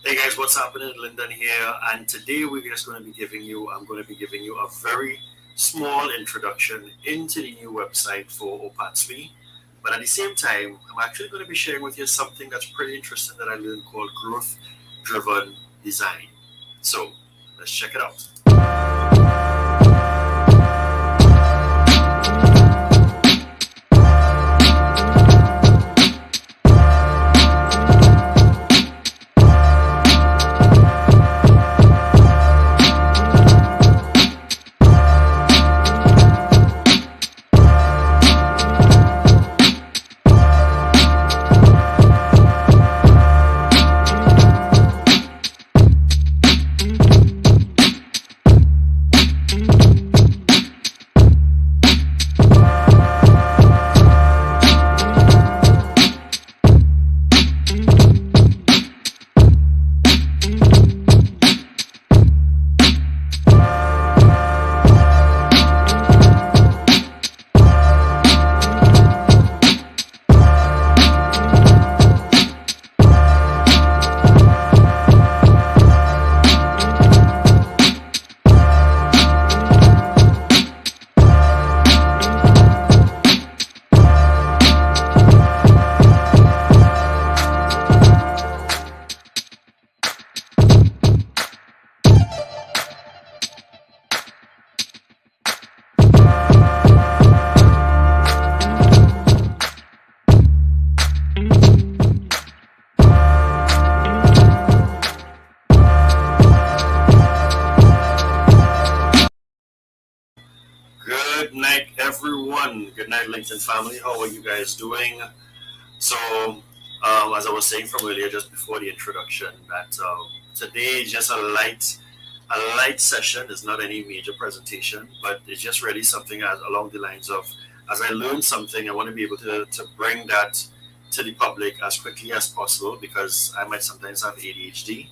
Hey guys, what's happening? Lyndon here, and today I'm going to be giving you a very small introduction into the new website for OPAAT-SWY. But at the same time, I'm actually going to be sharing with you something that's pretty interesting that I learned called growth driven design. So let's check it out. Good night, everyone. Good night, LinkedIn family. How are you guys doing? So, as I was saying from earlier, just before the introduction, that today is just a light session. It's not any major presentation, but it's just really something along the lines of, as I learn something, I want to be able to bring that to the public as quickly as possible because I might sometimes have ADHD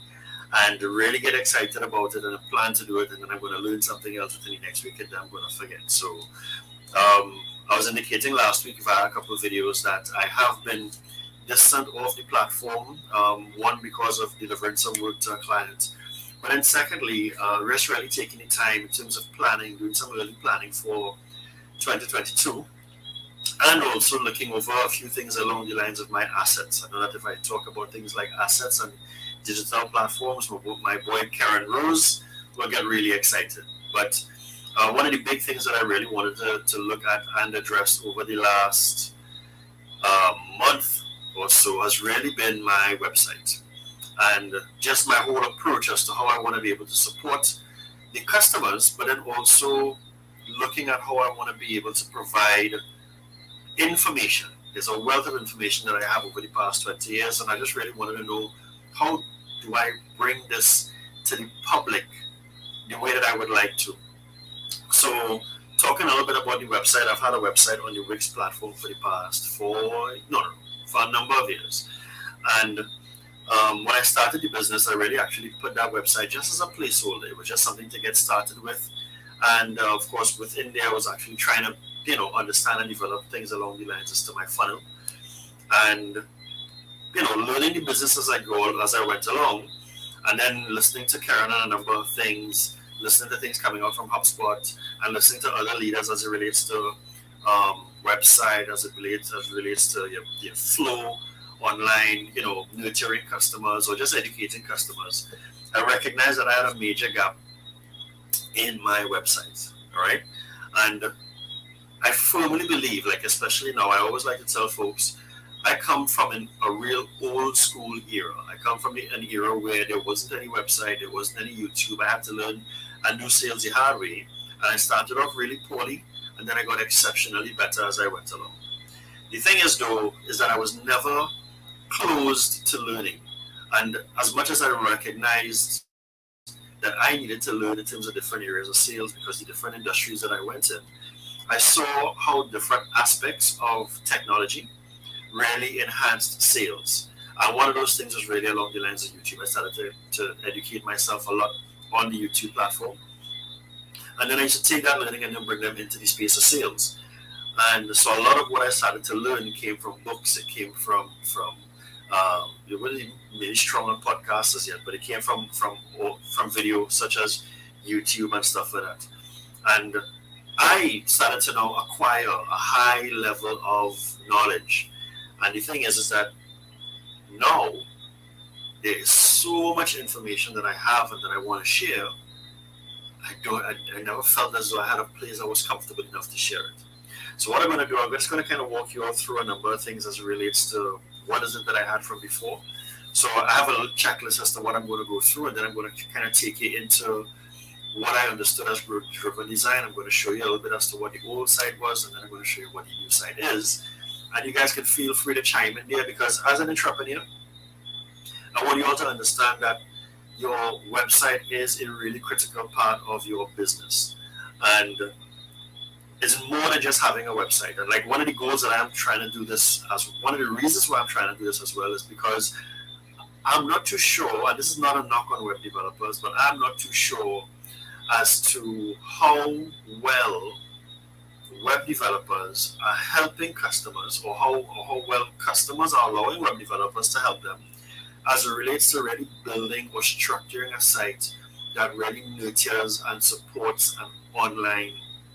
and really get excited about it and I plan to do it, and then I'm going to learn something else within the next week and then I'm going to forget. So, I was indicating last week via a couple of videos that I have been distant off the platform. One, because of delivering some work to a client, but then secondly, just really taking the time in terms of planning, doing some early planning for 2022, and also looking over a few things along the lines of my assets. I know that if I talk about things like assets and digital platforms, my boy Karen Rose will get really excited. But one of the big things that I really wanted to look at and address over the last month or so has really been my website and just my whole approach as to how I want to be able to support the customers, but then also looking at how I want to be able to provide information. There's a wealth of information that I have over the past 20 years, and I just really wanted to know how do I bring this to the public the way that I would like to. So, talking a little bit about the website, I've had a website on the Wix platform for the past for a number of years, and when I started the business, I really actually put that website just as a placeholder. It was just something to get started with, and of course, within there, I was actually trying to understand and develop things along the lines as to my funnel, and learning the business as I went along, and then listening to Karen on a number of things, listening to things coming out from HubSpot, and listening to other leaders as it relates to website, as it relates to your flow online, nurturing customers or just educating customers. I recognized that I had a major gap in my website. All right, and I firmly believe, like especially now, I always like to tell folks, I come from a real old school era. I come from an era where there wasn't any website, there wasn't any YouTube. I had to learn and do sales the hard way. And I started off really poorly, and then I got exceptionally better as I went along. The thing is, though, is that I was never closed to learning. And as much as I recognized that I needed to learn in terms of different areas of sales because the different industries that I went in, I saw how different aspects of technology really enhanced sales. And one of those things was really along the lines of YouTube. I started to educate myself a lot on the YouTube platform. And then I used to take that learning and then bring them into the space of sales. And so a lot of what I started to learn came from books. It came from it wasn't even really strong on podcasts as yet, but it came from video such as YouTube and stuff like that. And I started to now acquire a high level of knowledge. And the thing is that now there is so much information that I have and that I want to share. I never felt as though I had a place I was comfortable enough to share it. So what I'm going to do, I'm just going to kind of walk you all through a number of things as it relates to what is it that I had from before. So I have a little checklist as to what I'm going to go through, and then I'm going to kind of take you into what I understood as growth-driven design. I'm going to show you a little bit as to what the old side was, and then I'm going to show you what the new side is. And you guys can feel free to chime in there, because as an entrepreneur, I want you all to understand that your website is a really critical part of your business. And it's more than just having a website. And like one of the goals that I'm trying to do this, as one of the reasons why I'm trying to do this as well, is because I'm not too sure, and this is not a knock on web developers, but I'm not too sure as to how well web developers are helping customers, or how well customers are allowing web developers to help them as it relates to really building or structuring a site that really nurtures and supports an online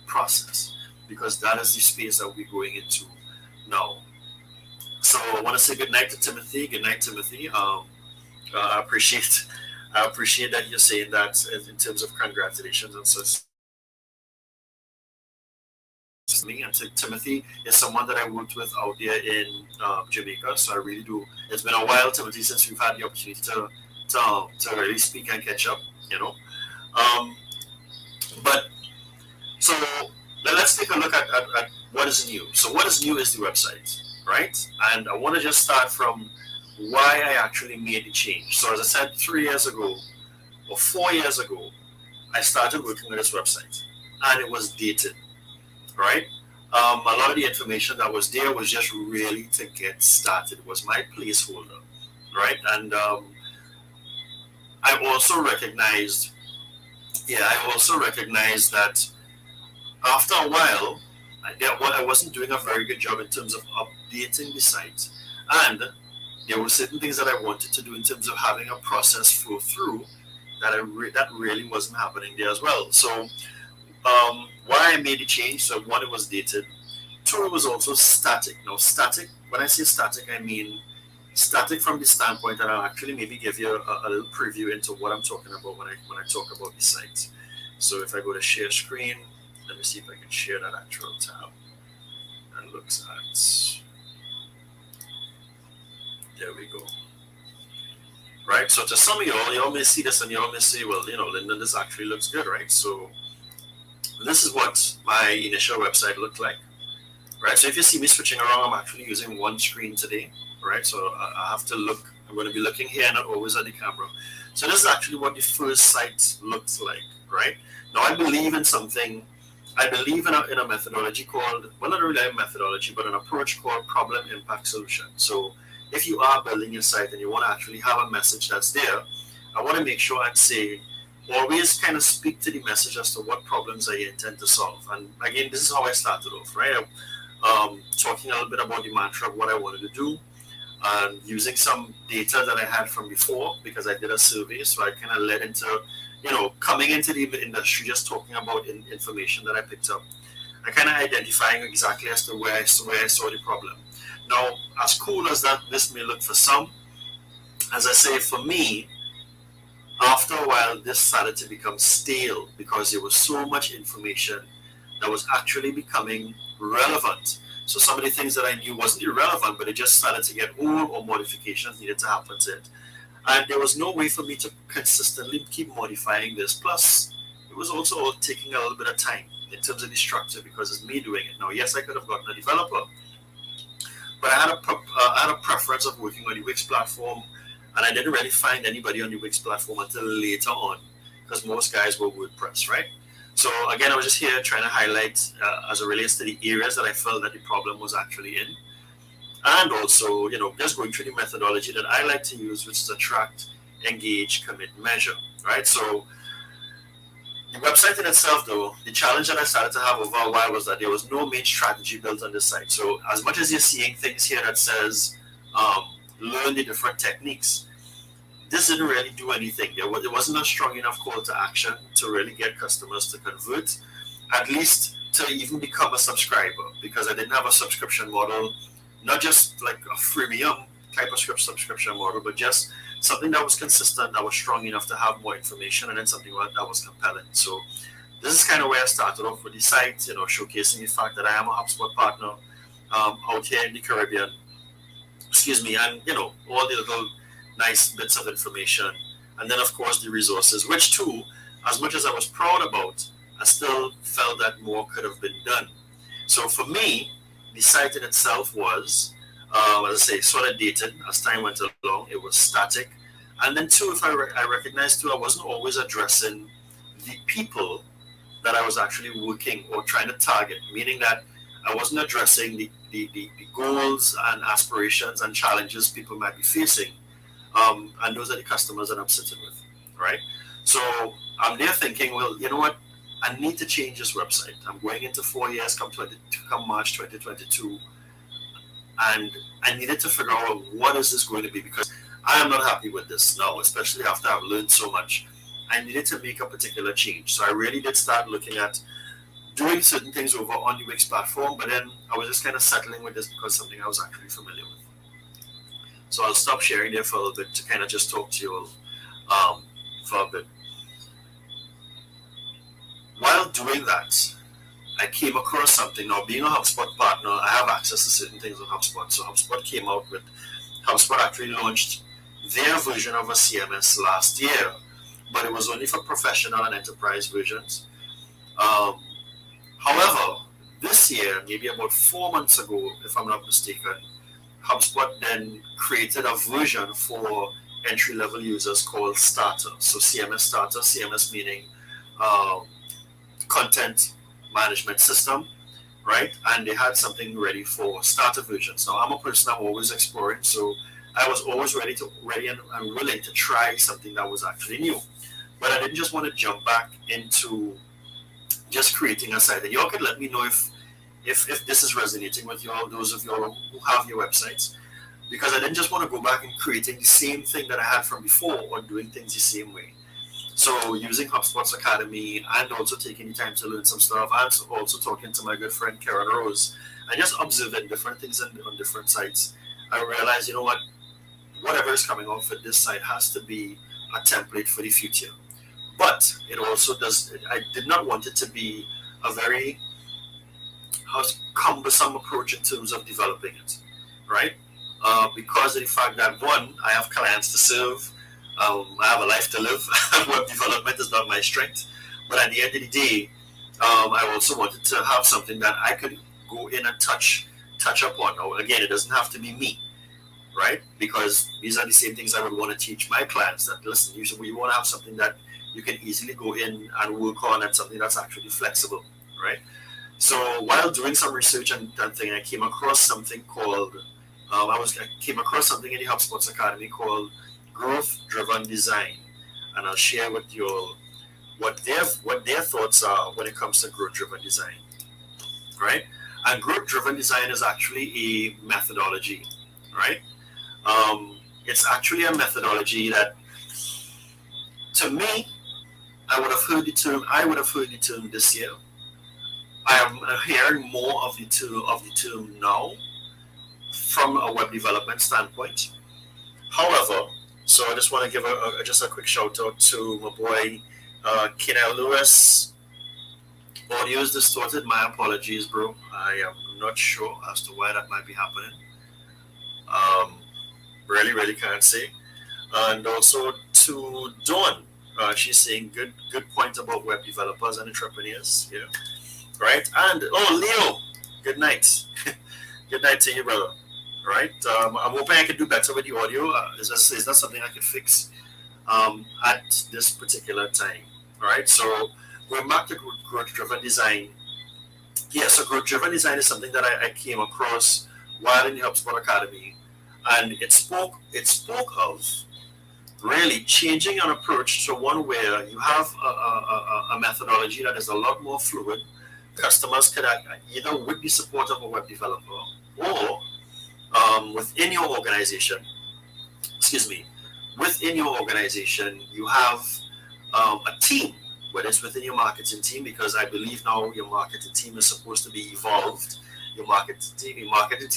process, because that is the space that we're going into now. So I want to say good night to Timothy. Good night, Timothy. I appreciate that you're saying that in terms of congratulations and such. Me and Timothy is someone that I worked with out there in Jamaica, so I really do. It's been a while, Timothy, since we've had the opportunity to really speak and catch up, you know. But so let's take a look at what is new. So what is new is the website, right? And I want to just start from why I actually made the change. So as I said, 3 years ago or 4 years ago, I started working on this website, and it was dated, right? A lot of the information that was there was just really to get started. It was my placeholder, right? And I also recognized that after a while, I wasn't doing a very good job in terms of updating the site, and there were certain things that I wanted to do in terms of having a process flow through that really wasn't happening there as well. So why I made the change, so one, it was dated. Two, it was also static. Now static, when I say static, I mean static from the standpoint that I'll actually maybe give you a little preview into what I'm talking about when I talk about the site. So if I go to share screen, let me see if I can share that actual tab. That looks at, there we go. Right, so to some of y'all may see this and y'all may say, well, you know, Lyndon, this actually looks good, right? So this is what my initial website looked like, right? So if you see me switching around, I'm actually using one screen today, right? So I have to look, I'm going to be looking here, not always at the camera. So this is actually what the first site looks like, right? Now I believe in something, I believe in a methodology called, well, not really a methodology, but an approach called problem impact solution. So if you are building your site and you want to actually have a message that's there, I want to make sure and say, always kind of speak to the message as to what problems I intend to solve. And again, this is how I started off, right? Talking a little bit about the mantra of what I wanted to do, and using some data that I had from before, because I did a survey. So I kind of led into, you know, coming into the industry, just talking about information that I picked up, and kind of identifying exactly as to where I saw the problem. Now, as cool as this may look for some, as I say, for me, after a while, this started to become stale because there was so much information that was actually becoming relevant. So some of the things that I knew wasn't irrelevant, but it just started to get old, or modifications needed to happen to it. And there was no way for me to consistently keep modifying this. Plus, it was also taking a little bit of time in terms of the structure, because it's me doing it. Now, yes, I could have gotten a developer, but I had a preference of working on the Wix platform, and I didn't really find anybody on the Wix platform until later on, because most guys were WordPress, right? So again, I was just here trying to highlight as it relates to the areas that I felt that the problem was actually in, and also, you know, just going through the methodology that I like to use, which is attract, engage, commit, measure, right? So the website in itself, though, the challenge that I started to have over a while was that there was no main strategy built on this site. So as much as you're seeing things here that says learn the different techniques. This didn't really do anything. There wasn't a strong enough call to action to really get customers to convert, at least to even become a subscriber, because I didn't have a subscription model, not just like a freemium type of subscription model, but just something that was consistent, that was strong enough to have more information, and then something that was compelling. So this is kind of where I started off with the site, showcasing the fact that I am a HubSpot partner out here in the Caribbean. Excuse me, and all the little nice bits of information, and then of course the resources, which too, as much as I was proud about, I still felt that more could have been done. So for me, the site in itself was, as I say, sort of dated as time went along. It was static, and then too, if I recognized too, I wasn't always addressing the people that I was actually working or trying to target, meaning that I wasn't addressing the goals and aspirations and challenges people might be facing. And those are the customers that I'm sitting with, right? So I'm there thinking, well, you know what? I need to change this website. I'm going into 4 years, come March 2022, and I needed to figure out what is this going to be, because I am not happy with this now, especially after I've learned so much. I needed to make a particular change. So I really did start looking at doing certain things over on the Wix platform, but then I was just kind of settling with this because something I was actually familiar with. So I'll stop sharing there for a little bit to kind of just talk to you all for a bit. While doing that, I came across something. Now, being a HubSpot partner, I have access to certain things on HubSpot. So HubSpot came out with, HubSpot actually launched their version of a CMS last year, but it was only for professional and enterprise versions. However, this year, maybe about 4 months ago, if I'm not mistaken, HubSpot then created a version for entry-level users called Starter. So CMS Starter, CMS meaning content management system, right? And they had something ready for starter versions. Now, I'm a person, I'm always exploring, so I was always ready and willing to try something that was actually new. But I didn't just want to jump back into just creating a site. And y'all can let me know if this is resonating with y'all, those of y'all who have your websites, because I didn't just want to go back and creating the same thing that I had from before or doing things the same way. So using HubSpot's Academy and also taking the time to learn some stuff, and also talking to my good friend Karen Rose and just observing different things on different sites, I realized, you know what, whatever is coming out for this site has to be a template for the future. But it also I did not want it to be a very cumbersome approach in terms of developing it, right? Because of the fact that, one, I have clients to serve, I have a life to live. Web development is not my strength, but at the end of the day, I also wanted to have something that I could go in and touch upon. Now, again, it doesn't have to be me, right? Because these are the same things I would want to teach my clients. That, listen, you want to have something that you can easily go in and work on, and something that's actually flexible, right? So while doing some research and that thing, I came across something called I came across something in the HubSpot's Academy called growth-driven design, and I'll share with you all what their thoughts are when it comes to growth-driven design, right? And growth-driven design is actually a methodology, right? It's actually a methodology that, to me, I would have heard the term this year. I am hearing more of the term now from a web development standpoint. However, so I just want to give just a quick shout out to my boy Kenel Lewis. Audio is distorted. My apologies, bro. I am not sure as to why that might be happening. Really can't say. And also to Dawn, she's saying good point about web developers and entrepreneurs. Yeah, right. And Leo, good night. Good night to you, brother. Right. I'm hoping I can do better with the audio. It's not something I can fix at this particular time. All right. So going back to growth-driven design. Yeah. So growth-driven design is something that I came across while in the HubSpot Academy, and it spoke of really changing an approach to one where you have a methodology that is a lot more fluid. Customers could either with the support of a web developer or within your organization, excuse me, within your organization, you have a team, whether it's within your marketing team, because I believe now your marketing team is supposed to be evolved. A marketing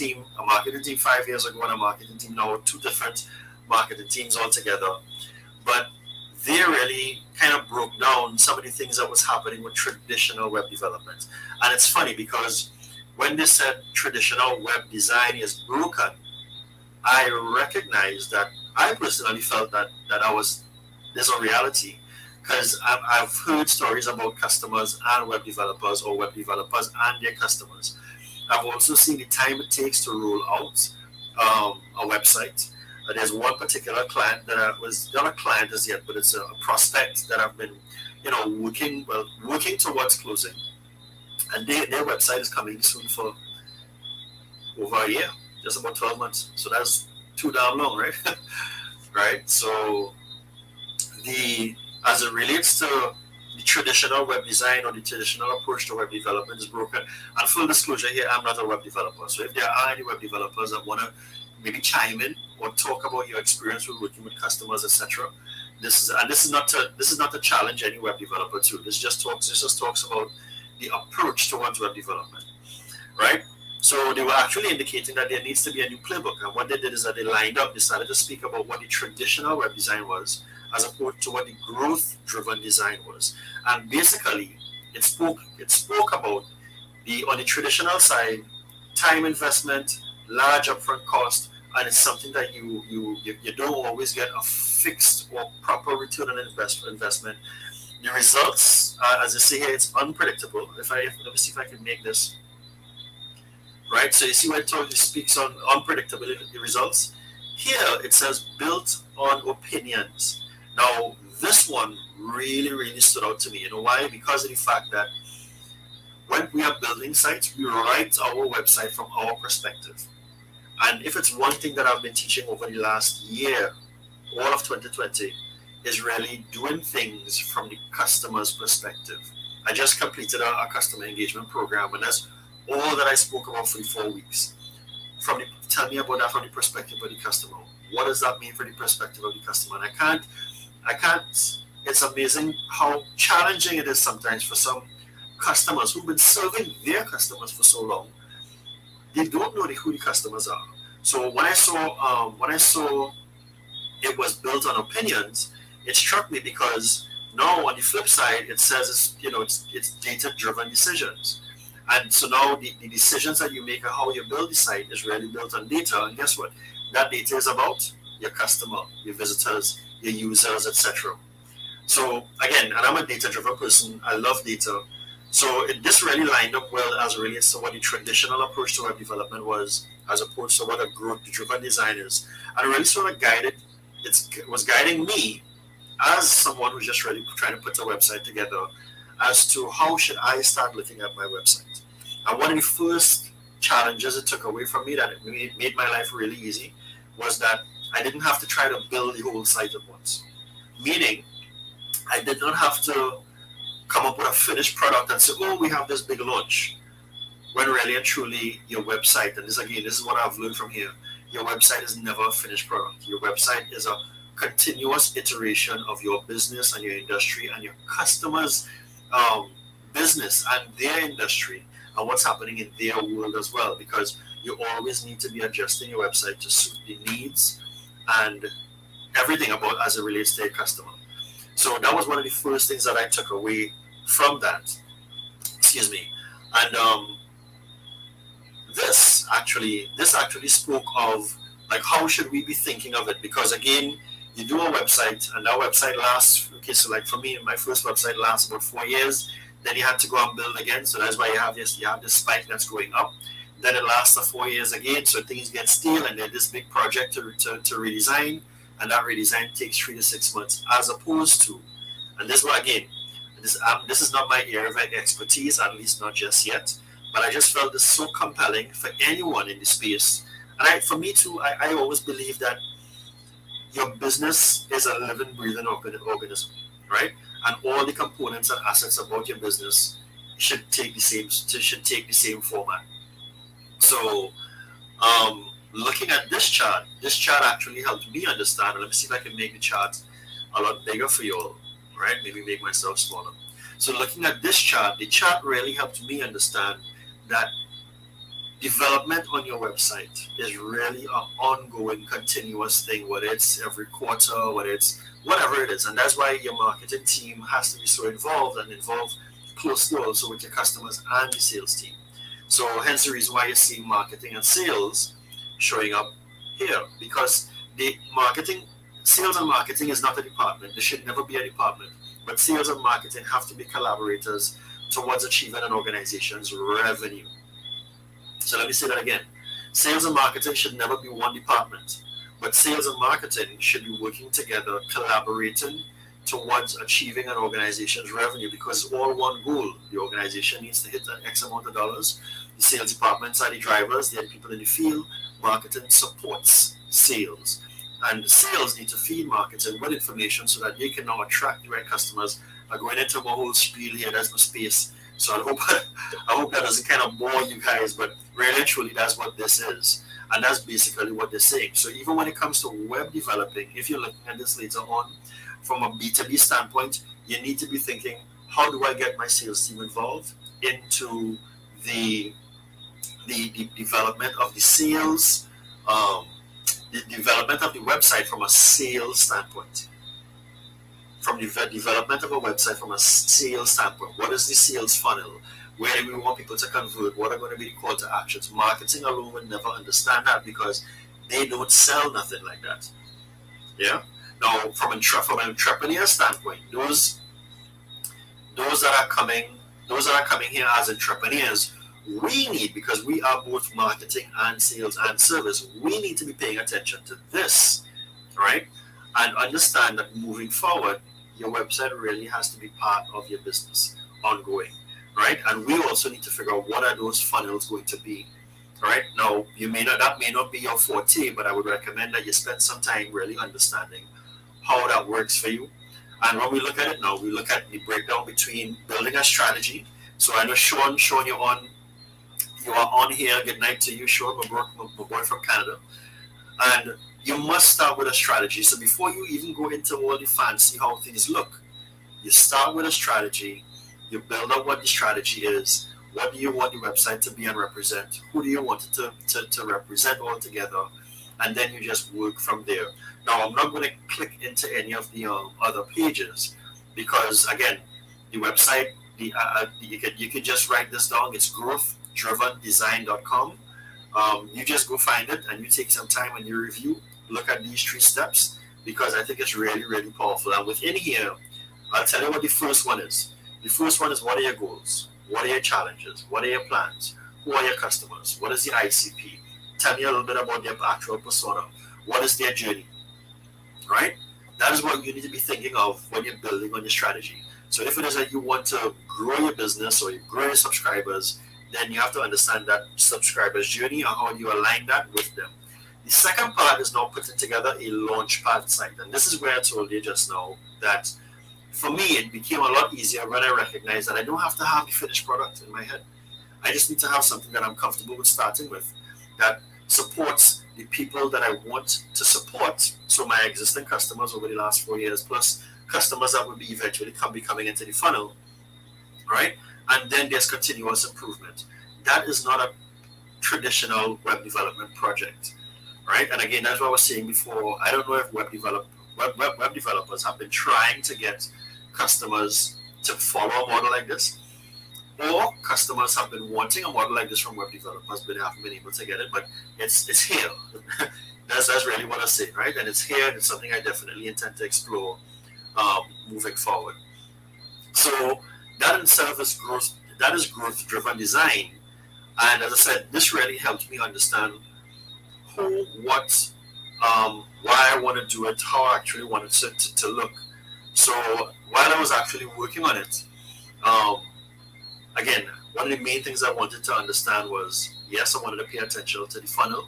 team 5 years ago, and a marketing team now, two different marketing teams altogether. But they really kind of broke down some of the things that was happening with traditional web development. And it's funny because when they said traditional web design is broken, I recognized that I personally felt that I was there's a reality because I've heard stories about customers and web developers or web developers and their customers. I've also seen the time it takes to roll out a website. There's one particular client that I was not a client as yet, but it's a prospect that I've been, working towards closing, and their website is coming soon for over a year, just about 12 months. So that's too damn long, right? Right. So the as it relates to the traditional web design or the traditional approach to web development is broken. And full disclosure here, I'm not a web developer. So if there are any web developers that want to maybe chime in or talk about your experience with working with customers, etc., this is not to challenge any web developer too. This just talks about the approach towards web development, right? So they were actually indicating that there needs to be a new playbook. And what they did is that they lined up, decided to speak about what the traditional web design was as opposed to what the growth-driven design was. And basically, it spoke about on the traditional side, time investment, large upfront cost, and it's something that you don't always get a fixed or proper return on investment. The results, as I say here, it's unpredictable. Let me see if I can make this right. So you see when it speaks on unpredictability the results. Here it says built on opinions. Now this one really stood out to me. You know why? Because of the fact that when we are building sites, we write our website from our perspective. And if it's one thing that I've been teaching over the last year, all of 2020, is really doing things from the customer's perspective. I just completed a customer engagement program, and that's all that I spoke about for the 4 weeks. Tell me about that from the perspective of the customer. What does that mean for the perspective of the customer? And I can't. It's amazing how challenging it is sometimes for some customers who've been serving their customers for so long. They don't know who the customers are. So when I saw it was built on opinions, it struck me because now on the flip side it says it's data driven decisions. And so now the decisions that you make on how you build the site is really built on data. And guess what? That data is about your customer, your visitors, your users, etc. So again, and I'm a data-driven person. I love data. So this really lined up well as it relates to what the traditional approach to web development was, as opposed to what a growth-driven design is. And it really sort of was guiding me as someone who's just really trying to put a website together as to how should I start looking at my website. And one of the first challenges it took away from me that it made my life really easy was that I didn't have to try to build the whole site at once. Meaning, I did not have to come up with a finished product and say, oh, we have this big launch. When really and truly your website, and this is what I've learned from here, your website is never a finished product. Your website is a continuous iteration of your business and your industry and your customers' business and their industry and what's happening in their world as well, because you always need to be adjusting your website to suit the needs and everything about as it relates to your customer. So that was one of the first things that I took away from that. Excuse me. And this actually spoke of like how should we be thinking of it, because again, you do a website and that website lasts, okay, so like for me, my first website lasts about 4 years. Then you had to go and build again, so that's why you have this spike that's going up. Then it lasts for 4 years again, so things get stale, and then this big project to redesign, and that redesign takes 3 to 6 months, as opposed to, and this one again, this is not my area of expertise, at least not just yet, but I just felt this so compelling for anyone in the space. And for me too, I always believe that your business is a living, breathing organism, right? And all the components and assets about your business should take the same format. So looking at this chart actually helped me understand. Let me see if I can make the chart a lot bigger for you all, right? Maybe make myself smaller. So looking at this chart, the chart really helped me understand that development on your website is really an ongoing, continuous thing, whether it's every quarter, whether it's whatever it is. And that's why your marketing team has to be so involved and involved closely also with your customers and the sales team. So hence the reason why you see marketing and sales showing up here, because the marketing, sales and marketing is not a department. There should never be a department. But sales and marketing have to be collaborators towards achieving an organization's revenue. So let me say that again. Sales and marketing should never be one department, but sales and marketing should be working together, collaborating towards achieving an organization's revenue, because it's all one goal. The organization needs to hit an X amount of dollars. The sales departments are the drivers, they're the people in the field. Marketing supports sales. And sales need to feed marketing with information so that they can now attract the right customers. I'm going into my whole spiel here, there's no space. So I hope that doesn't kind of bore you guys, but really truly that's what this is. And that's basically what they're saying. So even when it comes to web developing, if you're looking at this later on from a B2B standpoint, you need to be thinking, how do I get my sales team involved into the development of the sales, the development of the website from a sales standpoint. From the development of a website from a sales standpoint, what is the sales funnel? Where do we want people to convert? What are going to be the call to actions? Marketing alone will never understand that because they don't sell nothing like that. Yeah. Now, from an entrepreneur standpoint, those that are coming here as entrepreneurs, we need, because we are both marketing and sales and service, we need to be paying attention to this, right? And understand that moving forward, your website really has to be part of your business ongoing, right? And we also need to figure out what are those funnels going to be, right? Now, that may not be your forte, but I would recommend that you spend some time really understanding how that works for you. And when we look at it now, we look at the breakdown between building a strategy. So I know Sean, you are on here. Good night to you, Sean, my boy from Canada. And you must start with a strategy. So before you even go into all the fancy how things look, you start with a strategy. You build up what the strategy is. What do you want the website to be and represent? Who do you want it to represent altogether? And then you just work from there. Now, I'm not going to click into any of the other pages because, again, the website, you can just write this down. It's growthdrivendesign.com. You just go find it and you take some time and you review, look at these 3 steps because I think it's really, really powerful. And within here, I'll tell you what the first one is. The first one is, what are your goals? What are your challenges? What are your plans? Who are your customers? What is the ICP? Tell me a little bit about their actual persona. What is their journey? Right? That is what you need to be thinking of when you're building on your strategy. So if it is that you want to grow your business or you grow your subscribers, then you have to understand that subscriber's journey and how you align that with them. The second part is now putting together a launchpad site. And this is where I told you just now that for me, it became a lot easier when I recognized that I don't have to have the finished product in my head. I just need to have something that I'm comfortable with starting with that supports the people that I want to support. So my existing customers over the last 4 years, plus customers that will be eventually be coming into the funnel, right? And then there's continuous improvement. That is not a traditional web development project, right? And again, that's what I was saying before. I don't know if web developers have been trying to get customers to follow a model like this, or customers have been wanting a model like this from web developers, but they haven't been able to get it. But it's here. that's really what I say, right? And it's here, and it's something I definitely intend to explore moving forward. So that in itself is growth. That is growth-driven design. And as I said, this really helped me understand who, what, why I want to do it, how I actually want it to look. So while I was actually working on it, again, one of the main things I wanted to understand was, yes, I wanted to pay attention to the funnel,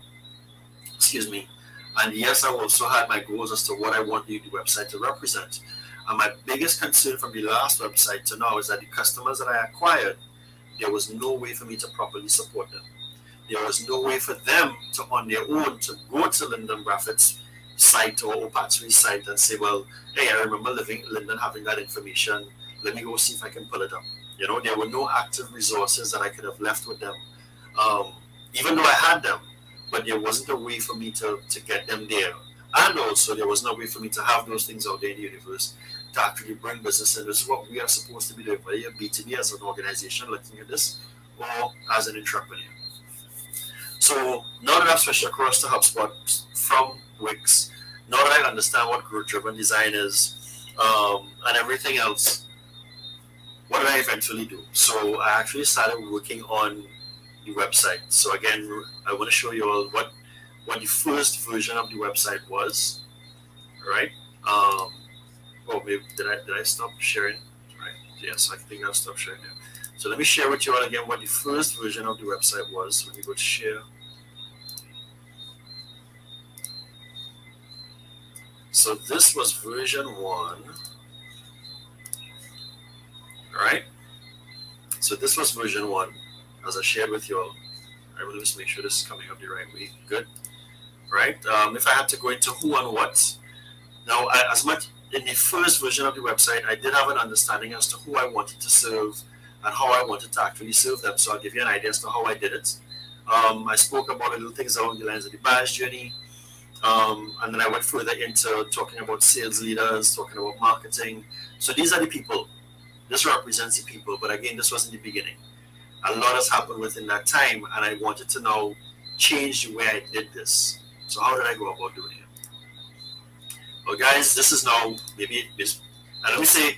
and yes, I also had my goals as to what I want the website to represent. And my biggest concern from the last website to now is that the customers that I acquired, there was no way for me to properly support them. There was no way for them to, on their own, to go to Lyndon Braffett's site or OPAAT-SWY site and say, well, hey, I remember Lyndon having that information. Let me go see if I can pull it up. There were no active resources that I could have left with them, even though I had them, but there wasn't a way for me to get them there. And also, there was no way for me to have those things out there in the universe to actually bring business in. This is what we are supposed to be doing, whether you're B2B as an organization looking at this or as an entrepreneur. So now that I've switched across to HubSpot from Wix, now that I understand what growth-driven design is and everything else, what did I eventually do? So I actually started working on the website. So again, I want to show you all what the first version of the website was, right? Maybe did I stop sharing? Right? Yes, I think I'll stop sharing now. So let me share with you all again what the first version of the website was. When you go to share. So this was version 1, right? So this was version 1, as I shared with you all. I will just make sure this is coming up the right way. Good, right? If I had to go into who and what, now as much in the first version of the website, I did have an understanding as to who I wanted to serve and how I wanted to actually serve them. So I'll give you an idea as to how I did it. I spoke about little things along the lines of the buyer's journey. And then I went further into talking about sales leaders, talking about marketing. So these are the people. This represents the people. But again, this was in the beginning. A lot has happened within that time, and I wanted to now change the way I did this. So how did I go about doing it? Well, guys, this is now maybe this. And let me say,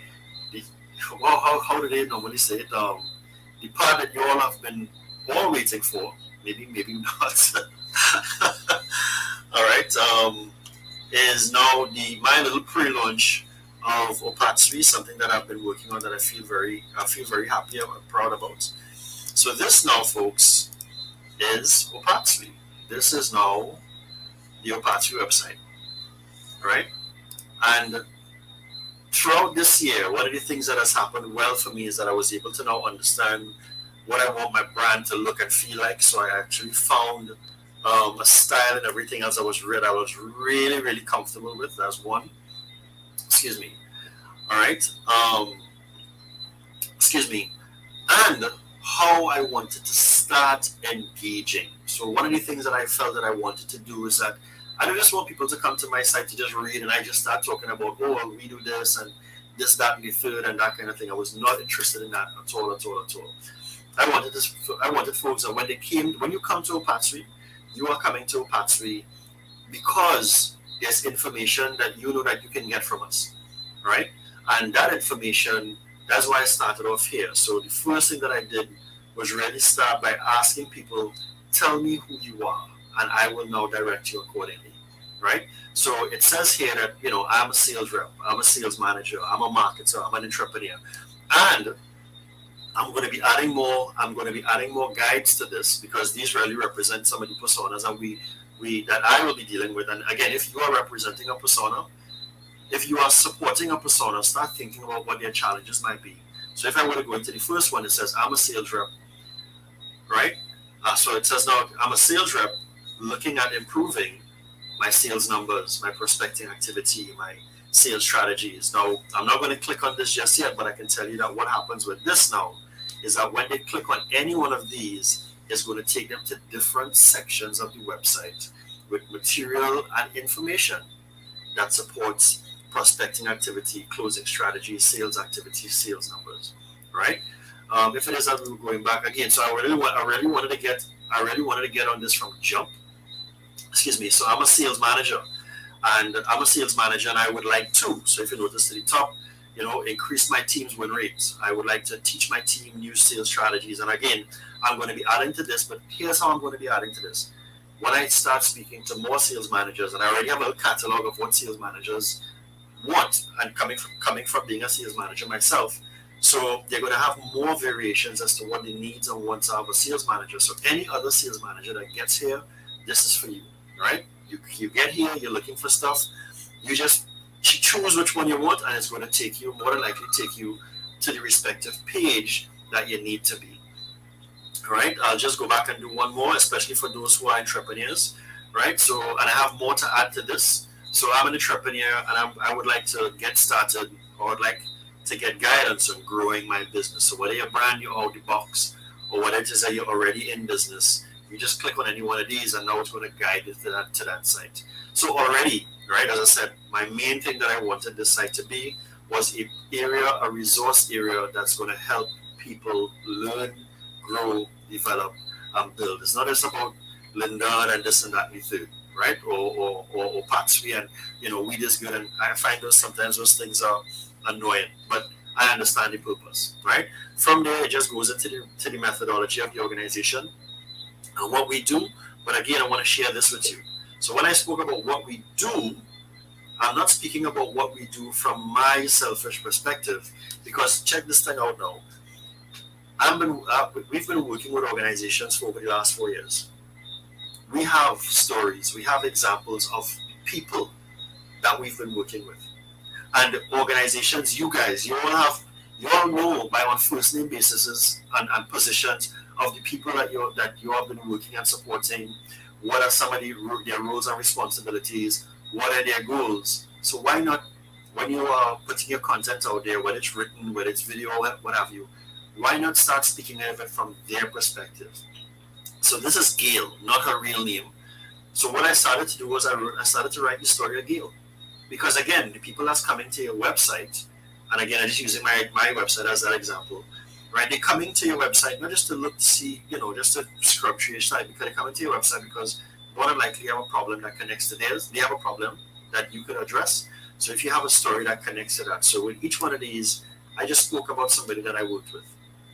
how do they normally say it? The part that you all have been all waiting for, maybe not. All right, is now my little pre-launch of OPAAT-SWY, something that I've been working on that I feel very happy and proud about. So this now, folks, is OPAAT-SWY. This is now the OPAAT-SWY website, right? And throughout this year, one of the things that has happened well for me is that I was able to now understand what I want my brand to look and feel like. So I actually found a style and everything else I was really, really comfortable with. That's one. Excuse me. All right. Excuse me. And how I wanted to start engaging. So one of the things that I felt that I wanted to do is that I don't just want people to come to my site to just read and I just start talking about, oh, well, we do this and this, that, and the third and that kind of thing. I was not interested in that at all. I wanted folks that when you come to OPAAT-SWY, you are coming to OPAAT-SWY because there's information that you know that you can get from us, right? And that information, that's why I started off here. So the first thing that I did was really start by asking people, tell me who you are, and I will now direct you accordingly, right? So it says here that, I'm a sales rep, I'm a sales manager, I'm a marketer, I'm an entrepreneur, and I'm going to be adding more guides to this because these really represent some of the personas that I will be dealing with. And again, if you are representing a persona, if you are supporting a persona, start thinking about what their challenges might be. So if I were to go into the first one, it says I'm a sales rep, right? So it says now I'm a sales rep looking at improving my sales numbers, my prospecting activity, my sales strategies. Now, I'm not going to click on this just yet, but I can tell you that what happens with this now is that when they click on any one of these, it's going to take them to different sections of the website with material and information that supports prospecting activity, closing strategy, sales activity, sales numbers, right? If it is that we were going back again, so I really wanted to get on this from jump. Excuse me. So I'm a sales manager, and I would like to. So if you notice to the top, increase my team's win rates. I would like to teach my team new sales strategies. And again, I'm going to be adding to this, but here's how I'm going to be adding to this. When I start speaking to more sales managers, and I already have a catalog of what sales managers want, and coming from being a sales manager myself, so they're going to have more variations as to what the needs and wants are of a sales manager. So any other sales manager that gets here, this is for you, right? You get here, you're looking for stuff, you just choose which one you want, and it's going to more than likely take you to the respective page that you need to be. right? I'll just go back and do one more, especially for those who are entrepreneurs, right? So, and I have more to add to this. So I'm an entrepreneur, and I would like to get started, or would like to get guidance on growing my business. So whether you're brand new out the box, or whether it is that you're already in business, you just click on any one of these, and now it's going to guide you to that site. So already, right, as I said, my main thing that I wanted this site to be was a resource area that's going to help people learn, grow, develop, and build. It's not just about Linda and this and that and the third, right? Or OPAAT-SWY and we just good. And I find sometimes those things are annoying, but I understand the purpose, right? From there, it just goes into the methodology of the organization and what we do. But again, I want to share this with you. So when I spoke about what we do, I'm not speaking about what we do from my selfish perspective, because check this thing out now. We've been working with organizations for over the last 4 years. We have stories, we have examples of people that we've been working with, and organizations. You guys, you all know by on first name basis and positions of the people that you have been working and supporting. What are some of their roles and responsibilities? What are their goals? So why not, when you are putting your content out there, whether it's written, whether it's video, what have you, why not start speaking of it from their perspective? So this is Gail, not her real name. So what I started to do was I started to write the story of Gail. Because again, the people that's coming to your website, and again, I'm just using my website as that example, right? They're coming to your website not just to look to see, just to scrub through your site, because they're coming to your website because more than likely you have a problem that connects to theirs. They have a problem that you could address. So if you have a story that connects to that. So with each one of these, I just spoke about somebody that I worked with.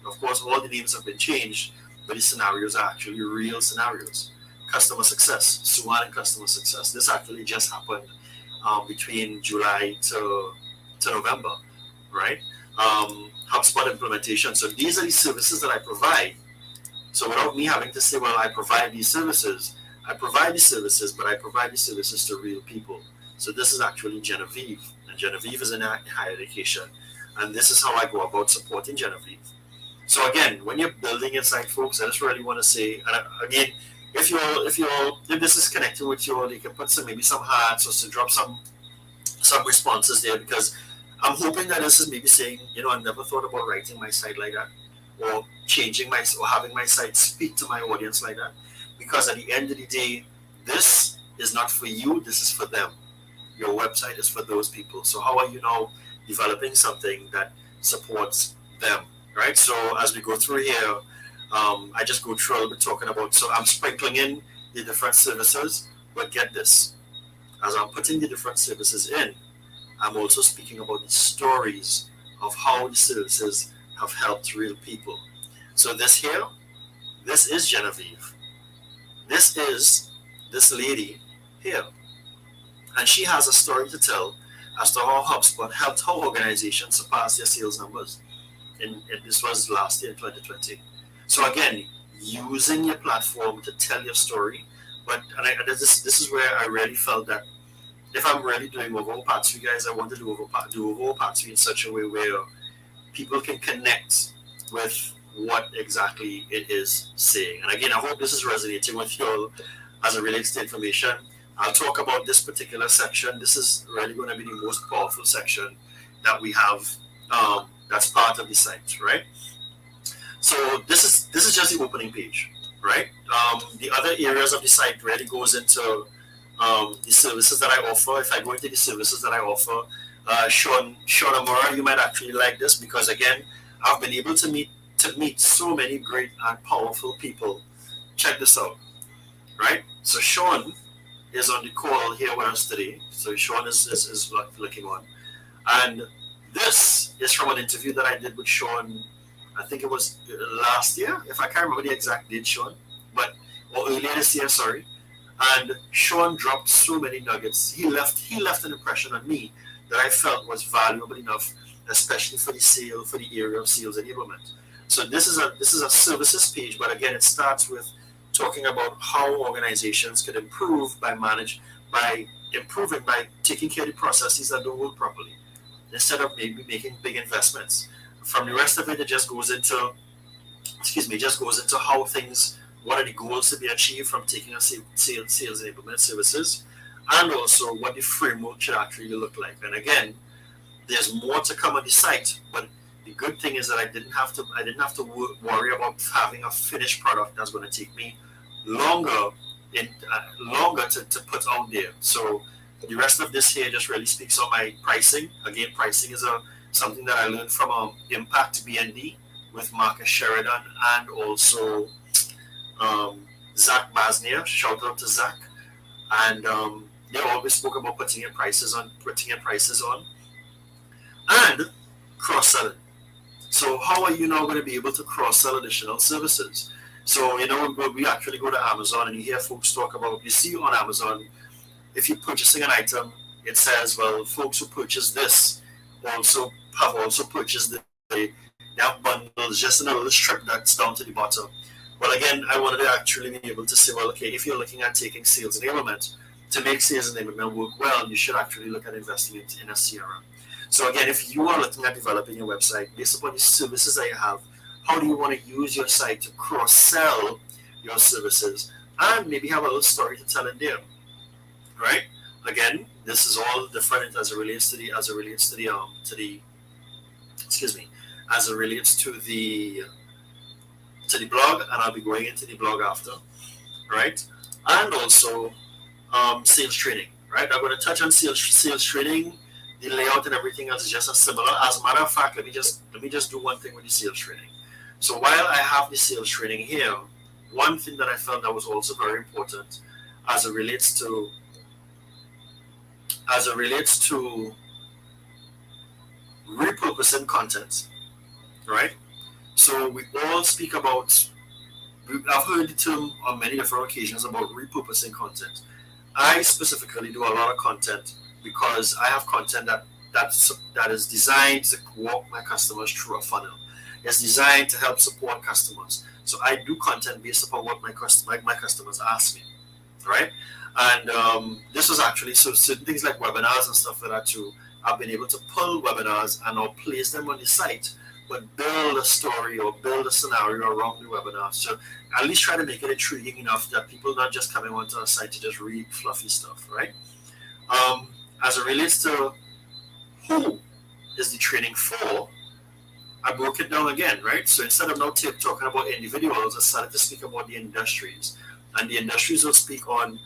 Of course, all the names have been changed, but the scenarios are actually real scenarios. Customer success, SWY and customer success. This actually just happened between July to November, right? HubSpot implementation. So these are the services that I provide. So without me having to say, well, I provide these services, but I provide the services to real people. So this is actually Genevieve, and Genevieve is in higher education, and this is how I go about supporting Genevieve. So again, when you're building your site, folks, I just really want to say, and again, if this is connected with you all, you can put maybe some hearts or to drop some responses there, because I'm hoping that this is maybe saying, I never thought about writing my site like that, or having my site speak to my audience like that, because at the end of the day, this is not for you, this is for them. Your website is for those people. So how are you now developing something that supports them, right? So as we go through here, I just go through a little bit talking about, so I'm sprinkling in the different services, but get this, as I'm putting the different services in, I'm also speaking about the stories of how the services have helped real people. So this is Genevieve. This is this lady here. And she has a story to tell as to how HubSpot helped her organization surpass their sales numbers. And this was last year in 2020. So again, using your platform to tell your story. This is where I really felt that if I'm really doing over OPAAT-SWY, guys, I want to do over OPAAT-SWY in such a way where people can connect with what exactly it is saying. And again, I hope this is resonating with you all as it relates to information. I'll talk about this particular section. This is really going to be the most powerful section that we have. That's part of the site, right? So this is just the opening page, right? The other areas of the site really goes into the services that I offer. If I go into the services that I offer, Sean Amora, you might actually like this, because again, I've been able to meet so many great and powerful people. Check this out, right? So Sean is on the call here with us today. So Sean is looking on. And this is from an interview that I did with Sean, I think it was last year, if I can't remember the exact date, Sean, or earlier this year, sorry. And Sean dropped so many nuggets. He left an impression on me that I felt was valuable enough, especially for the area of sales enablement. So this is a services page, but again, it starts with talking about how organizations could improve by taking care of the processes that don't work properly, instead of maybe making big investments. From the rest of it, it just goes into excuse me, just goes into how things, what are the goals to be achieved from taking a sales enablement services, and also what the framework should actually look like. And again, there's more to come on the site, but the good thing is that I didn't have to worry about having a finished product that's going to take me longer longer to put out there. So the rest of this here just really speaks on my pricing. Again, pricing is something that I learned from Impact BND with Marcus Sheridan and also Zach Basnier. Shout out to Zach. And they always spoke about putting in prices on, and cross-selling. So how are you now going to be able to cross-sell additional services? So, we actually go to Amazon and you hear folks talk about, you see on Amazon, if you're purchasing an item, it says, well, folks who purchase this have also purchased this. They have bundles just in a little strip that's down to the bottom. Well, again, I wanted to actually be able to say, well, okay, if you're looking at taking sales enablement, to make sales enablement work well, you should actually look at investing in a CRM. So again, if you are looking at developing your website based upon the services that you have, how do you want to use your site to cross-sell your services and maybe have a little story to tell in there, right? Again, this is all different as it relates to the blog, and I'll be going into the blog after, right? And also sales training, right? I'm going to touch on sales training. The layout and everything else is just as similar. As a matter of fact, let me just do one thing with the sales training. So while I have the sales training here, one thing that I felt that was also very important as it relates to repurposing content, right? So we all speak about, I've heard the term on many different occasions about repurposing content. I specifically do a lot of content because I have content that is designed to walk my customers through a funnel. It's designed to help support customers. So I do content based upon what my customers ask me, right? And this was actually, so certain things like webinars and stuff like that too. I've been able to pull webinars and I'll place them on the site, but build a story or build a scenario around the webinar. So at least try to make it intriguing enough that people not just coming onto our site to just read fluffy stuff, right? As it relates to who is the training for, I broke it down again, right? So instead of now talking about individuals, I started to speak about the industries. And the industries will speak on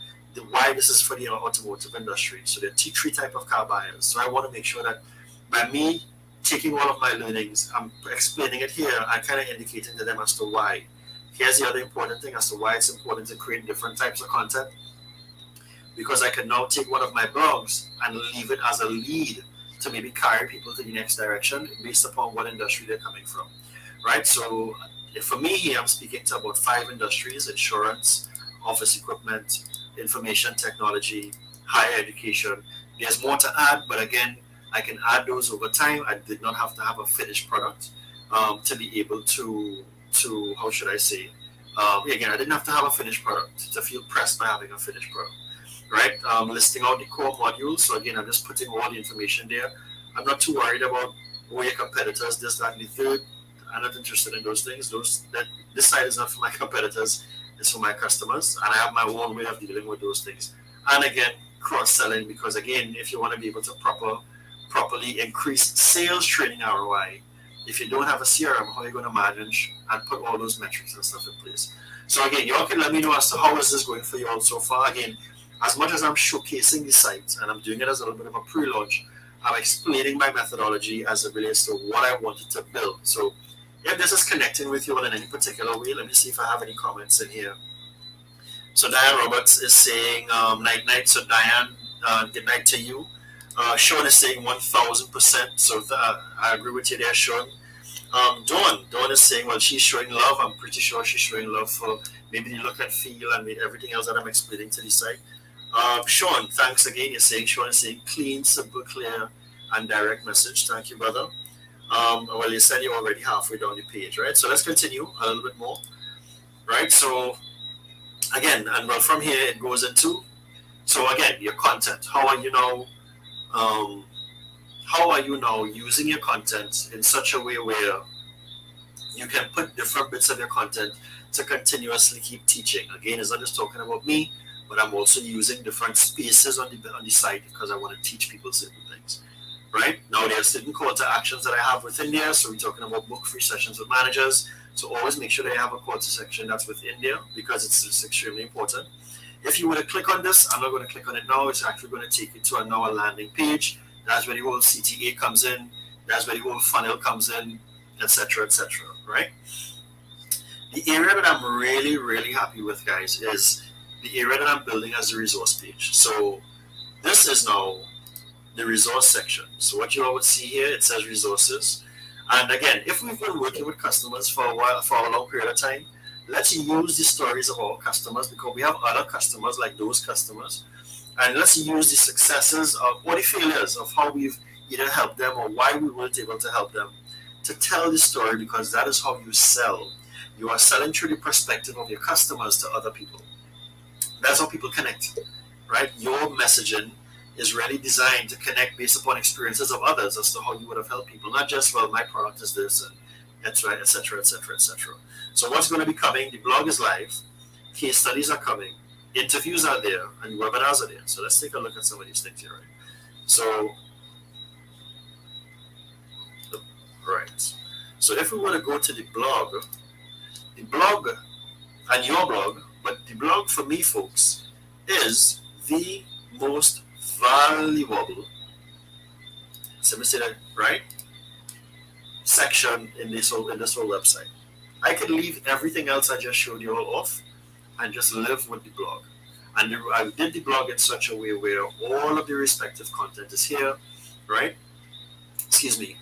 why this is for the automotive industry. So there are three type of car buyers. So I want to make sure that by me taking all of my learnings, I'm explaining it here, I'm kind of indicating to them as to why. Here's the other important thing as to why it's important to create different types of content. Because I can now take one of my blogs and leave it as a lead to maybe carry people to the next direction based upon what industry they're coming from, right? So for me here, I'm speaking to about 5 industries: insurance, office equipment, information technology, higher education. There's more to add, but again, I can add those over time. I did not have to have a finished product to be able to how should I say? Again, I didn't have to have a finished product to feel pressed by having a finished product. Right, listing out the core modules. So again, I'm just putting all the information there. I'm not too worried about where your competitors, this, that, and the third. I'm not interested in those things. This side is not for my competitors; it's for my customers, and I have my own way of dealing with those things. And again, cross-selling, because again, if you want to be able to properly increase sales training ROI, if you don't have a CRM, how are you going to manage and put all those metrics and stuff in place? So again, y'all can let me know as to how is this going for you all so far. Again, as much as I'm showcasing the site and I'm doing it as a little bit of a pre-launch, I'm explaining my methodology as it relates to what I wanted to build. So if this is connecting with you in any particular way, let me see if I have any comments in here. So Diane Roberts is saying night. So Diane, good night to you. Sean is saying 1000%. So I agree with you there, Sean. Dawn is saying, well, she's showing love. I'm pretty sure she's showing love for maybe the look and feel and everything else that I'm explaining to the site. Sean, thanks again. Sean is saying clean, simple, clear, and direct message. Thank you, brother. Well, you said you're already halfway down the page, right? So let's continue a little bit more, right? So again, and well, from here it goes into, so again, your content. How are you now using your content in such a way where You can put different bits of your content to continuously keep teaching. Again, it's not just talking about me, but I'm also using different spaces on the site because I want to teach people certain things. Right? Now there are certain call to actions that I have within there. So we're talking about book free sessions with managers. So always make sure that you have a call to section that's within there because it's extremely important. If you want to click on this, I'm not going to click on it now. It's actually going to take you to a landing page. That's where the whole CTA comes in. That's where the whole funnel comes in, etc., etc. Right? The area that I'm really, really happy with, guys, is the area that I'm building as a resource page. So this is now the resource section. So what you all would see here, it says resources. And again, if we've been working with customers for a while, for a long period of time, let's use the stories of our customers because we have other customers like those customers. And let's use the successes of or the failures of how we've either helped them or why we weren't able to help them to tell the story because that is how you sell. You are selling through the perspective of your customers to other people. That's how people connect, right? Your messaging is really designed to connect based upon experiences of others as to how you would have helped people, not just, well, my product is this, and that's right, etc., etc., etc. So what's going to be coming? The blog is live, case studies are coming, interviews are there, and webinars are there. So let's take a look at some of these things here, right? So, right. So if we want to go to the blog and your blog, but the blog for me, folks, is the most valuable, so let me say that right, section in this whole website. I could leave everything else I just showed you all off and just live with the blog. And I did the blog in such a way where all of the respective content is here, right? Excuse me.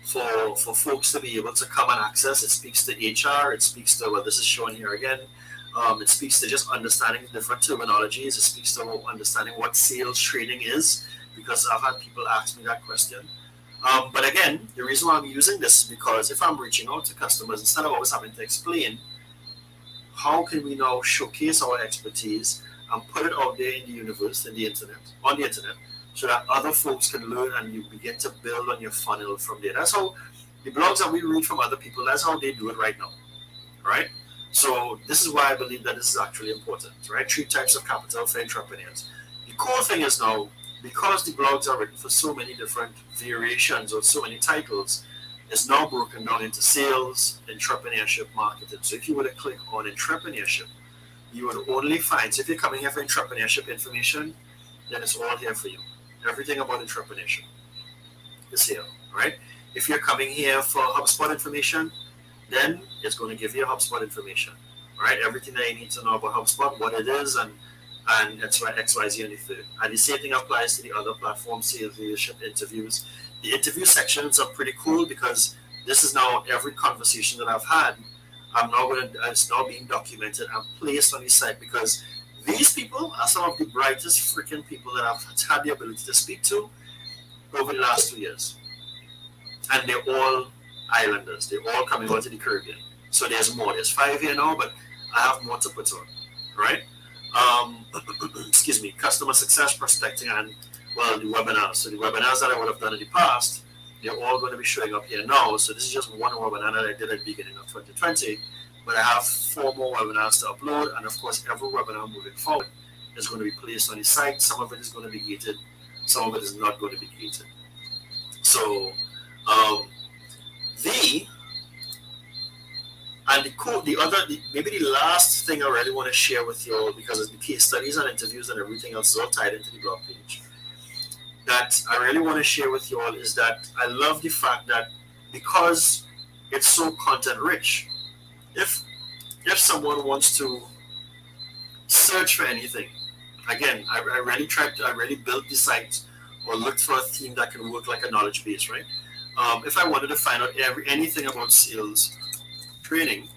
For folks to be able to come and access, it speaks to HR, it speaks to what this is showing here again. It speaks to just understanding different terminologies. It speaks to understanding what sales training is, because I've had people ask me that question. But again, the reason why I'm using this is because if I'm reaching out to customers, instead of always having to explain, how can we now showcase our expertise and put it out there in the universe, on the internet, so that other folks can learn and you begin to build on your funnel from there. That's how the blogs that we read from other people, that's how they do it right now, right? So this is why I believe that this is actually important, right? 3 types of capital for entrepreneurs. The cool thing is now, because the blogs are written for so many different variations or so many titles, it's now broken down into sales, entrepreneurship, marketing. So if you were to click on entrepreneurship, you would only find, so if you're coming here for entrepreneurship information, then it's all here for you. Everything about entrepreneurship is here, right? If you're coming here for HubSpot information, then it's going to give you HubSpot information, right? Everything that you need to know about HubSpot, what it is, and XYZ and the third. And the same thing applies to the other platforms, sales, leadership, interviews. The interview sections are pretty cool because this is now every conversation that I've had. It's now being documented and placed on the site because these people are some of the brightest freaking people that I've had the ability to speak to over the last 2 years. And they're all islanders. They're all coming out of the Caribbean. So there's more. There's 5 here now, but I have more to put on, right? Excuse me, customer success prospecting and, well, the webinars. So the webinars that I would have done in the past, they're all going to be showing up here now. So this is just one webinar that I did at the beginning of 2020, but I have 4 more webinars to upload. And of course, every webinar moving forward is going to be placed on the site. Some of it is going to be gated. Some of it is not going to be gated. So, maybe the last thing I really want to share with you all, because it's the case studies and interviews and everything else is all tied into the blog page, that I really want to share with you all is that I love the fact that because it's so content rich, if someone wants to search for anything, again, I really built the site or looked for a theme that can work like a knowledge base, right? If I wanted to find out anything about sales training,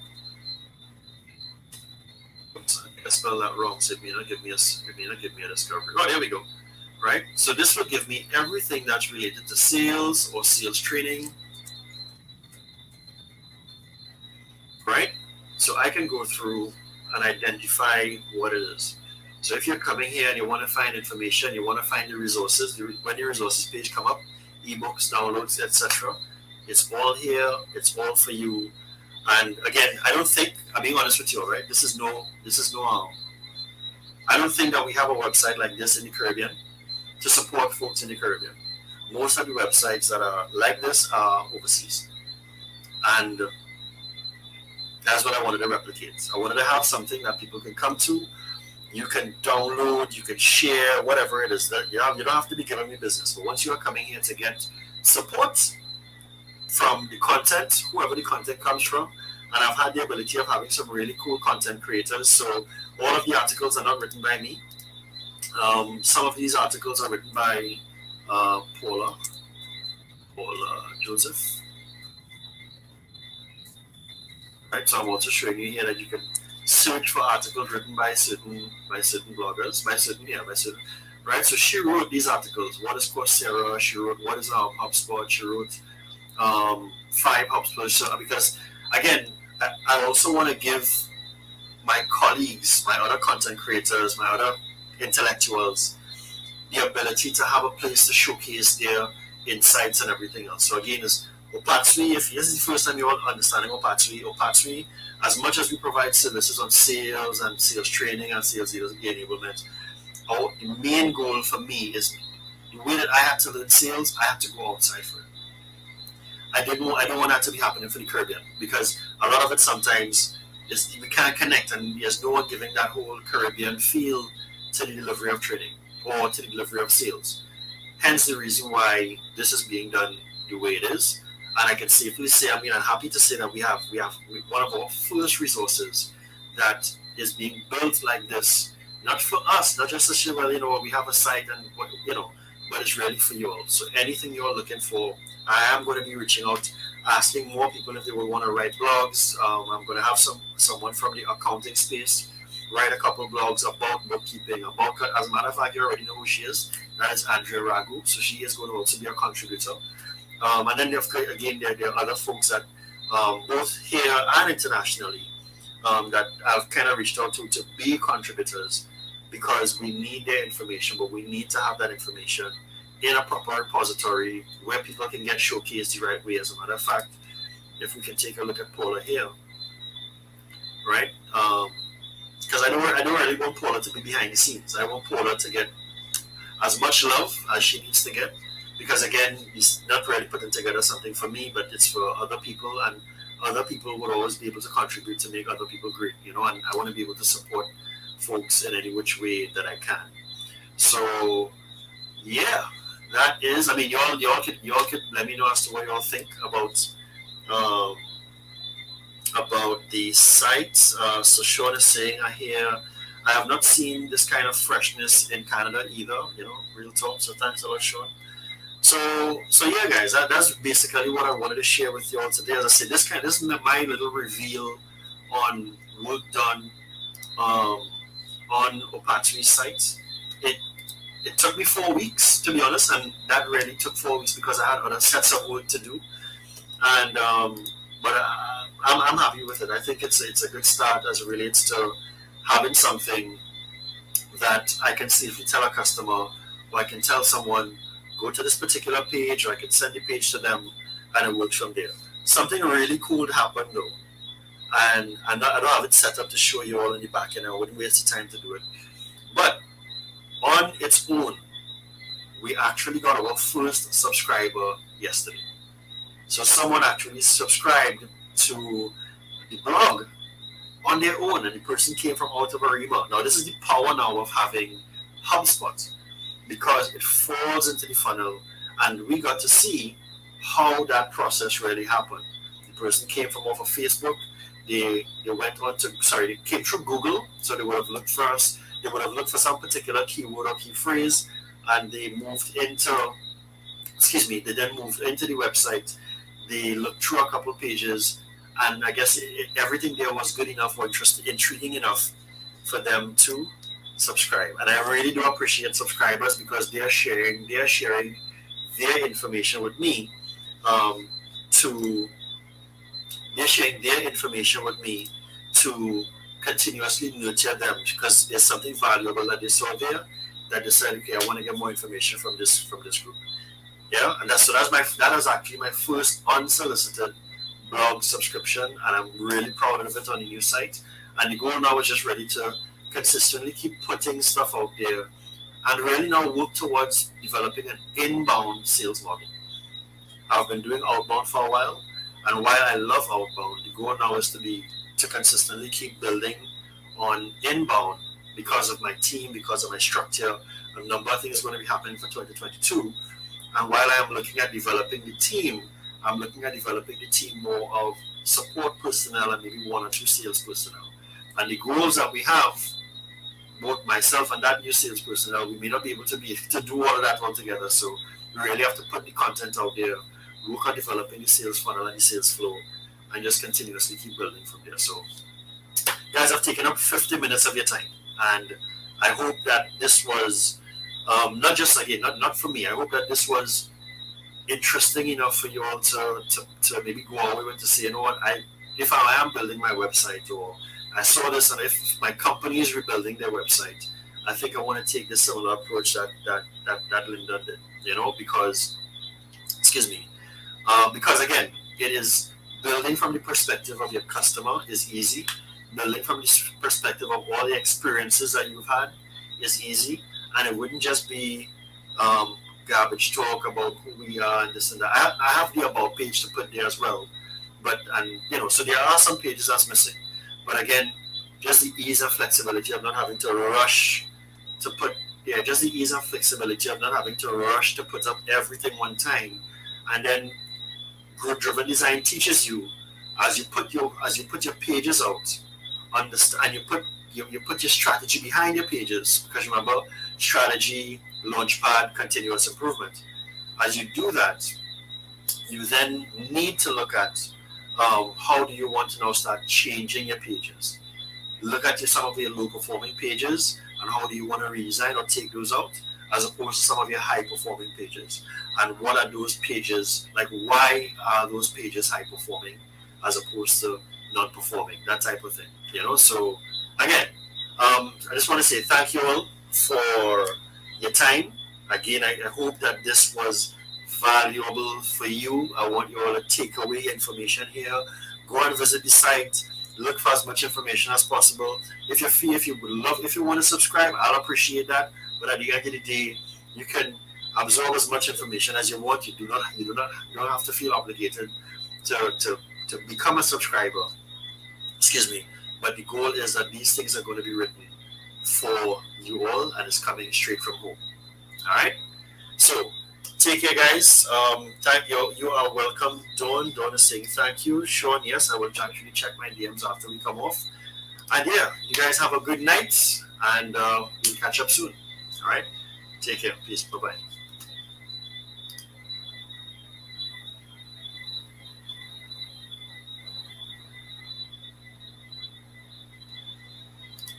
I spelled that wrong, so it may not give me a discovery. Oh, there we go. Right? So this will give me everything that's related to sales or sales training. Right? So I can go through and identify what it is. So if you're coming here and you want to find information, you want to find the resources, when the resources page come up, ebooks, downloads, etc., It's all here. It's all for you. And again, I don't think, I'm being honest with you, right? I don't think that we have a website like this in the Caribbean to support folks in the Caribbean. Most of the websites that are like this are overseas. And that's what I wanted to replicate. I wanted to have something that people can come to. You can download, you can share, whatever it is that you don't have to be giving me business. But once you are coming here to get support from the content, whoever the content comes from, and I've had the ability of having some really cool content creators. So all of the articles are not written by me. Some of these articles are written by Paula Joseph. Right, so I'm also showing you here that you can search for articles written by certain bloggers, by certain. Right, so she wrote these articles. What is Coursera? She wrote what is HubSpot? She wrote 5 HubSpot. So because again, I also want to give my colleagues, my other content creators, my other intellectuals, the ability to have a place to showcase their insights and everything else. So again, is OPAAT-SWY, if this is the first time you're understanding OPAAT-SWY, as much as we provide services on sales and sales training and sales enablement, the main goal for me is the way that I had to learn sales, I had to go outside for it. I don't want that to be happening for the Caribbean, because a lot of it sometimes is we can't connect, and there's no one giving that whole Caribbean feel to the delivery of training or to the delivery of sales. Hence the reason why this is being done the way it is. And I can safely say, I'm happy to say that we have one of our first resources that is being built like this, not for us, not just to say, well, we have a site and but it's really for you all. So anything you're looking for, I am going to be reaching out, asking more people if they would want to write blogs. I'm going to have someone from the accounting space write a couple of blogs about bookkeeping, as a matter of fact, you already know who she is. That is Andrea Ragu. So she is going to also be a contributor. And then, again, there are other folks that both here and internationally that I've kind of reached out to be contributors, because we need their information, but we need to have that information in a proper repository where people can get showcased the right way. As a matter of fact, if we can take a look at Paula here, right? Because I don't really want Paula to be behind the scenes. I want Paula to get as much love as she needs to get, because again, it's not really putting together something for me, but it's for other people, and other people would always be able to contribute to make other people great, and I want to be able to support folks in any which way that I can. So yeah, that is, y'all could let me know as to what y'all think about the site. So Sean is saying, I have not seen this kind of freshness in Canada either, real talk. So thanks a lot, Sean. So yeah, guys, that's basically what I wanted to share with y'all today. As I said, this is my little reveal on work done on OPAAT-SWY's site. It took me 4 weeks, to be honest, and that really took 4 weeks because I had other sets of work to do. And but I'm happy with it. I think it's a good start as it relates to having something that I can safely tell a customer, or I can tell someone, go to this particular page, or I can send the page to them, and it works from there. Something really cool happened though, and I don't have it set up to show you all in the back, I wouldn't waste the time to do it. But on its own, we actually got our first subscriber yesterday. So someone actually subscribed to the blog on their own, and the person came from out of Arima. Now this is the power now of having HubSpot, because it falls into the funnel, and we got to see how that process really happened. The person came from off of Facebook. They came through Google, so they would have looked for us. They would have looked for some particular keyword or key phrase, and they then moved into the website. They looked through a couple of pages, and I guess everything there was good enough or intriguing enough for them to subscribe. And I really do appreciate subscribers, because they're sharing their information with me to continuously nurture them, because there's something valuable that they saw there that they said, okay, I want to get more information from this group. Yeah, and that was actually my first unsolicited blog subscription, and I'm really proud of it on the new site. And the goal now is just ready to consistently keep putting stuff out there, and really now work towards developing an inbound sales model. I've been doing outbound for a while, and while I love outbound, the goal now is to consistently keep building on inbound because of my team, because of my structure. A number of things are going to be happening for 2022. And while I am looking at developing the team, I'm looking at developing the team more of support personnel and maybe one or two sales personnel. And the goals that we have, both myself and that new sales personnel, we may not be able to do all of that all together. So we really have to put the content out there, work on developing the sales funnel and the sales flow, and just continuously keep building from there. So guys, I've taken up 50 minutes of your time, and I hope that this was not just again, not for me. I hope that this was interesting enough for you all to maybe go away with to say, you know what, if I am building my website, or I saw this, and if my company is rebuilding their website, I think I want to take the similar approach that Linda did, because, excuse me, because again, it is building from the perspective of your customer is easy. Building from the perspective of all the experiences that you've had is easy, and it wouldn't just be garbage talk about who we are and this and that. I have the about page to put there as well, but so there are some pages that's missing. But again, just the ease and flexibility of not having to rush to put, just the ease and flexibility of not having to rush to put up everything one time, and then growth-driven design teaches you as you put your pages out, understand, and you put your strategy behind your pages, because remember, strategy, launchpad, continuous improvement. As you do that, you then need to look at how do you want to now start changing your pages. Look at some of your low performing pages, and how do you want to redesign or take those out, as opposed to some of your high performing pages. And what are those pages, like why are those pages high performing as opposed to non performing, that type of thing. So again, I just want to say thank you all for your time. Again, I hope that this was valuable for you. I want you all to take away information here. Go and visit the site. Look for as much information as possible. If you want to subscribe, I'll appreciate that. But at the end of the day, you can absorb as much information as you want. You don't have to feel obligated to become a subscriber. Excuse me. But the goal is that these things are going to be written for you all, and it's coming straight from home. All right. So take care, guys. Thank you. You are welcome. Dawn is saying thank you. Sean, yes, I will actually check my DMs after we come off. And yeah, you guys have a good night, and we'll catch up soon. All right. Take care. Peace. Bye bye.